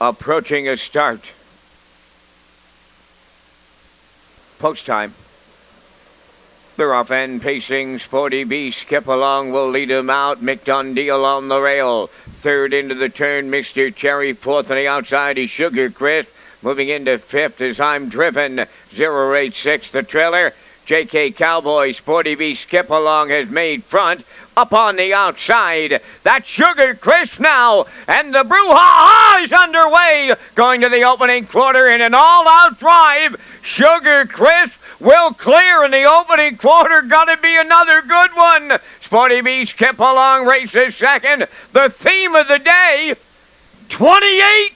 approaching a start. Post time. They're off and pacing. Sporty B Skip Along will lead him out. Mick Dundee along the rail. Third into the turn, Mr. Cherry. Fourth on the outside is Sugar Crisp. Moving into fifth as I'm Driven. 086 the trailer. JK Cowboy. Sporty B Skip Along has made front. Up on the outside, that's Sugar Crisp now, and the brouhaha is underway, going to the opening quarter in an all-out drive. Sugar Crisp will clear in the opening quarter. Gonna be another good one. Sporty B Skip Along races second. The theme of the day, 28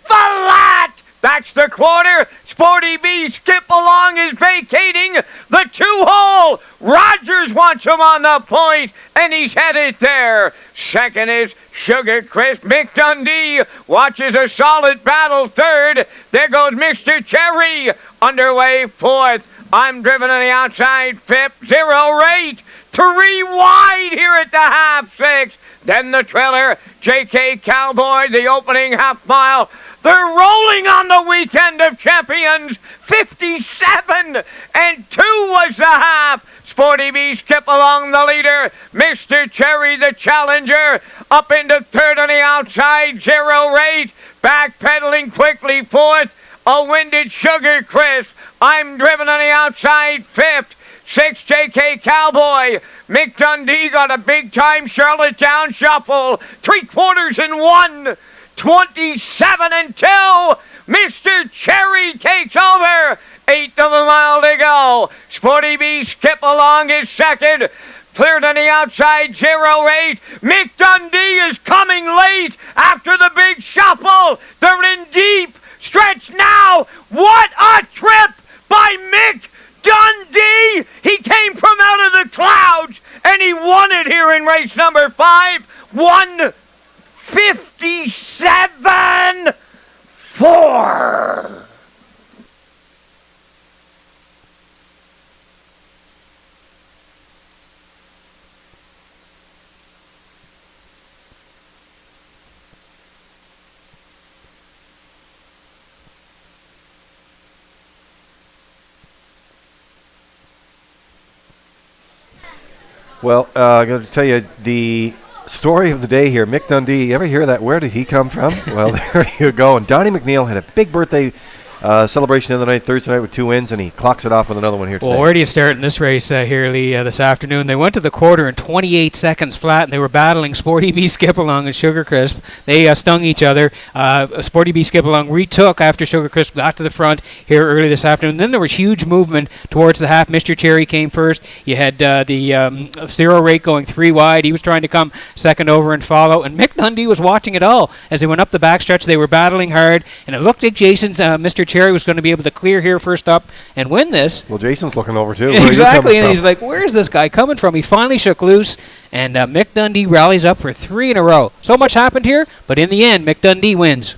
flat. That's the quarter. Sporty B Skip Along is vacating the 2-hole. Rogers wants him on the point, and he's headed there. Second is Sugar Crisp. Mick Dundee watches a solid battle third. There goes Mr. Cherry. Underway fourth. I'm Driven on the outside fifth. 0-8. 3 wide here at the half six. Then the trailer, JK Cowboy, the opening half mile. They're rolling on the weekend of champions. 57 and 2 was the half. Sporty B Skip Along the leader. Mr. Cherry the challenger. Up into third on the outside. 0-8. Backpedaling quickly fourth. A winded Sugar Crisp. I'm Driven on the outside fifth. 6 JK Cowboy. Mick Dundee got a big time Charlottetown shuffle. 3/4 and 1. 27 and 2. Mr. Cherry takes over. 1/8 of a mile to go. Sporty B Skip Along is second. Cleared on the outside, 0-8. Mick Dundee is coming late after the big shuffle. They're in deep. Stretch now. What a trip by Mick Dundee. He came from out of the clouds, and he won it here in race number 5. 1:57.4. Well, I got to tell you, the story of the day here, Mick Dundee, you ever hear that? Where did he come from? Well, there you go. And Donnie McNeil had a big birthday celebration the other night, Thursday night, with 2 wins, and he clocks it off with another one here today. Well, where do you start in this race here, Lee, this afternoon? They went to the quarter in 28 seconds flat, and they were battling Sporty B Skip Along and Sugar Crisp. They stung each other. Sporty B Skip Along retook after Sugar Crisp got to the front here early this afternoon. Then there was huge movement towards the half. Mr. Cherry came first. You had the 0-8 going 3 wide. He was trying to come second over and follow, and Mick Dundee was watching it all. As they went up the backstretch, they were battling hard, and it looked like Mr. Cherry was going to be able to clear here first up and win this. Well, Jason's looking over too. Exactly, and he's like, where's this guy coming from? He finally shook loose, and Mick Dundee rallies up for 3 in a row. So much happened here, but in the end, Mick Dundee wins.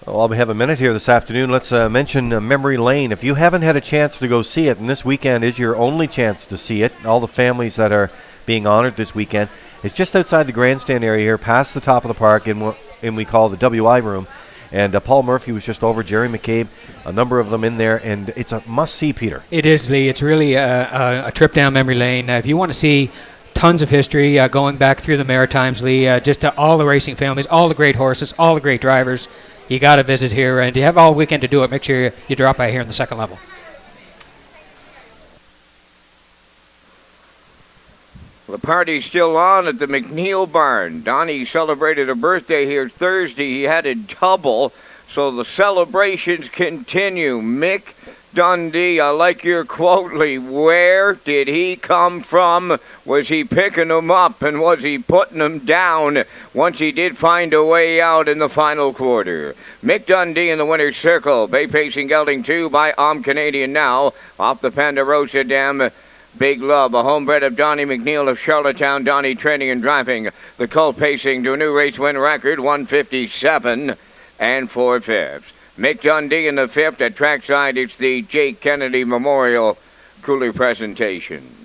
Well, we have a minute here this afternoon. Let's mention Memory Lane. If you haven't had a chance to go see it, and this weekend is your only chance to see it, all the families that are being honored this weekend, it's just outside the grandstand area here, past the top of the park in what we call the WI room. And Paul Murphy was just over, Jerry McCabe, a number of them in there, and it's a must-see, Peter. It is, Lee. It's really a trip down memory lane. If you want to see tons of history going back through the Maritimes, Lee, just to all the racing families, all the great horses, all the great drivers, you got to visit here, and you have all weekend to do it. Make sure you drop by here in the second level. The party's still on at the McNeil Barn. Donnie celebrated a birthday here Thursday. He had a double, so the celebrations continue. Mick Dundee, I like your quote, Lee. Where did he come from? Was he picking them up, and was he putting them down once he did find a way out in the final quarter? Mick Dundee in the winner's circle. Bay Pacing gelding 2 by Canadian now. Off the Ponderosa Dam. Big Love, a homebred of Donnie McNeil of Charlottetown. Donnie training and driving the colt pacing to a new race win record, 157 and 4/5. Mick Dundee in the 5th. At trackside, it's the Jake Kennedy Memorial Cooler presentation.